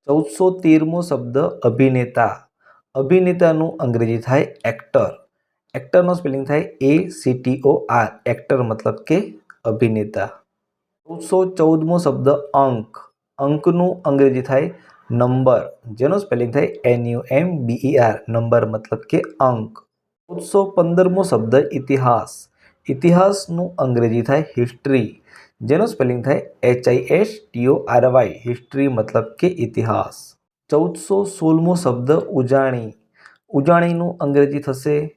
1413મો શબ્દ અભિનેતા. અભિનેતાનું અંગ્રેજી થાય એક્ટર. એક્ટરનો સ્પેલિંગ થાય ACTOR. એક્ટર મતલબ કે અભિનેતા. 1414મો શબ્દ અંક. અંકનું અંગ્રેજી થાય નંબર, જેનો સ્પેલિંગ થાય NUMBER. નંબર મતલબ કે અંક. 1415મો શબ્દ ઇતિહાસ. ઇતિહાસનું અંગ્રેજી થાય હિસ્ટ્રી, જેનો સ્પેલિંગ થાય HISTORY. હિસ્ટ્રી મતલબ કે ઇતિહાસ. 1416મો શબ્દ ઉજાણી. ઉજાણીનું અંગ્રેજી થશે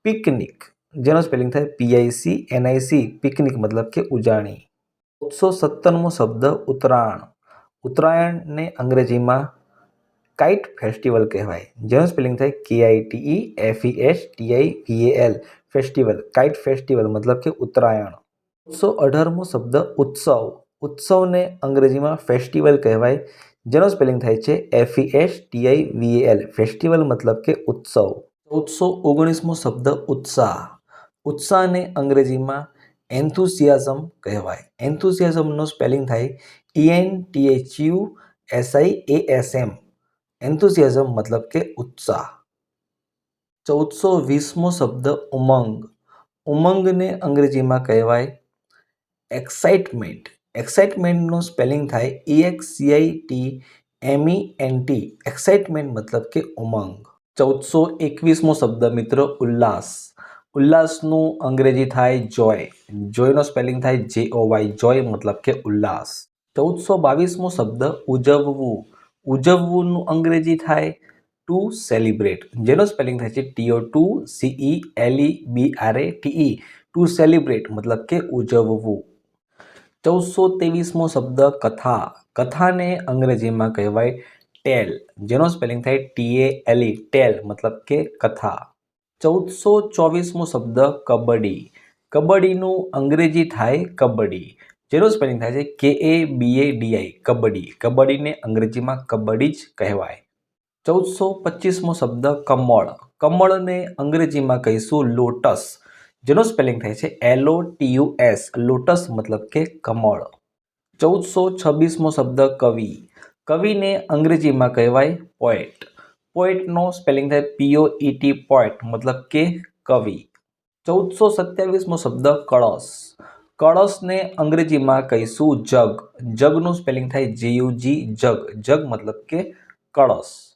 પિકનિક, જેનો સ્પેલિંગ થાય PICNIC. પિકનિક મતલબ કે ઉજાણી. 1417મો શબ્દ ઉત્તરાયણ. ઉત્તરાયણને અંગ્રેજીમાં કાઇટ ફેસ્ટિવલ કહેવાય, જેનો સ્પેલિંગ થાય KITE FESTIVAL. Festival, kite festival મતલબ કે ઉત્તરાયણ. 1418મો શબ્દ ઉત્સવ. ઉત્સવને અંગ્રેજીમાં ફેસ્ટિવલ કહેવાય, જેનો સ્પેલિંગ થાય છે FESTIVAL. ફેસ્ટિવલ મતલબ કે ઉત્સવ. 1419મો શબ્દ ઉત્સાહ. ઉત્સાહને અંગ્રેજીમાં એન્થુસિયાઝમ કહેવાય. એન્થુસિયાઝમનો સ્પેલિંગ થાય ENTHUSIASM. એન્થુસિયાઝમ મતલબ કે ઉત્સાહ. 1420મો શબ્દ ઉમંગ. ઉમંગને અંગ્રેજીમાં કહેવાય એક્સાઇટમેન્ટ. એક્સાઇટમેન્ટનું સ્પેલિંગ થાય EXCITMENT. એક્સાઇટમેન્ટ મતલબ કે ઉમંગ. 1421મો શબ્દ મિત્ર ઉલ્લાસ. ઉલ્લાસનું અંગ્રેજી થાય જોય. જોયનો સ્પેલિંગ થાય JOY. જોય મતલબ કે ઉલ્લાસ. 1422મો શબ્દ ઉજવવું. ઉજવવુંનું અંગ્રેજી થાય ટુ સેલિબ્રેટ, જેનો સ્પેલિંગ થાય છે TOCELEBRATE. ટુ સેલિબ્રેટ મતલબ કે ઉજવવું. 1423મો શબ્દ કથા. કથાને અંગ્રેજીમાં કહેવાય ટેલ, જેનો સ્પેલિંગ થાય TALE. ટેલ મતલબ કે કથા. 1424મો શબ્દ કબડ્ડી. કબડ્ડીનું અંગ્રેજી થાય કબડ્ડી, જેનો સ્પેલિંગ થાય છે KABADI. કબડ્ડી. કબડ્ડીને અંગ્રેજીમાં કબડ્ડી જ કહેવાય. 1425મો શબ્દ કમળ. કમળને અંગ્રેજીમાં કહીશું લોટસ, જેનો સ્પેલિંગ થાય છે LOTUS. લોટસ મતલબ કે કમળ. 1426મો શબ્દ કવિ. કવિને અંગ્રેજીમાં કહેવાય પોએટ. પોએટનો સ્પેલિંગ થાય POET. પોએટ મતલબ કે કવિ. 1427મો શબ્દ કળશ. કળશને અંગ્રેજીમાં કહીશું જગ. જગનું સ્પેલિંગ થાય JUG. જગ. જગ મતલબ કે કળશ.